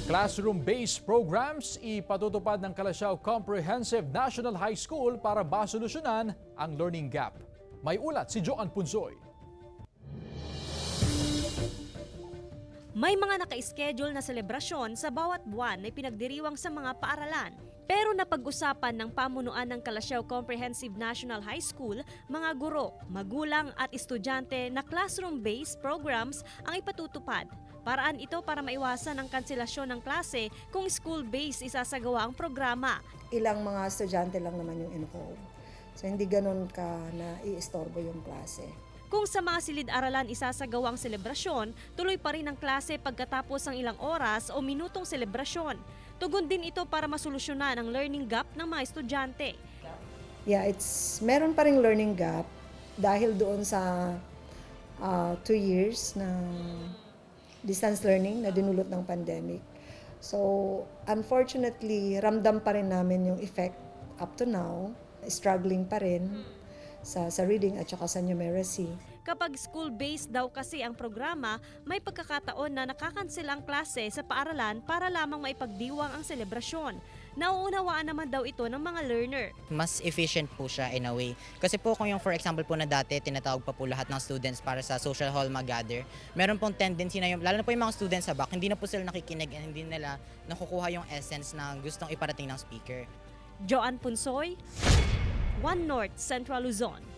Classroom-based programs ipatutupad ng Calasiao Comprehensive National High School para ba solusyonan ang learning gap. May ulat si Joan Punsoy. May mga naka-schedule na selebrasyon sa bawat buwan na pinagdiriwang sa mga paaralan. Pero napag-usapan ng pamunuan ng Calasiao Comprehensive National High School, mga guro, magulang at estudyante na classroom-based programs ang ipatutupad. Paraan ito para maiwasan ang kanselasyon ng klase kung school-based isasagawa ang programa. Ilang mga estudyante lang naman yung involved. So hindi ganun ka na iistorbo yung klase. Kung sa mga silid-aralan isasagawang selebrasyon, tuloy pa rin ang klase pagkatapos ng ilang oras o minutong selebrasyon. Tugon din ito para masolusyonan ang learning gap ng mga estudyante. Yeah, meron pa ring learning gap dahil doon sa 2 years na distance learning na dinulot ng pandemic. So, unfortunately, ramdam pa rin namin yung effect up to now. Struggling pa rin sa reading at saka sa numeracy. Kapag school-based daw kasi ang programa, may pagkakataon na nakakansela ang klase sa paaralan para lamang maipagdiwang ang selebrasyon. Nauunawaan naman daw ito ng mga learner. Mas efficient po siya in a way. Kasi po kung yung for example po na dati, tinatawag pa po lahat ng students para sa social hall mag-gather, meron pong tendency na yung, lalo na po yung mga students sa back, hindi na po sila nakikinig and hindi nila nakukuha yung essence na gustong iparating ng speaker. Joan Punsoy, One North Central Luzon.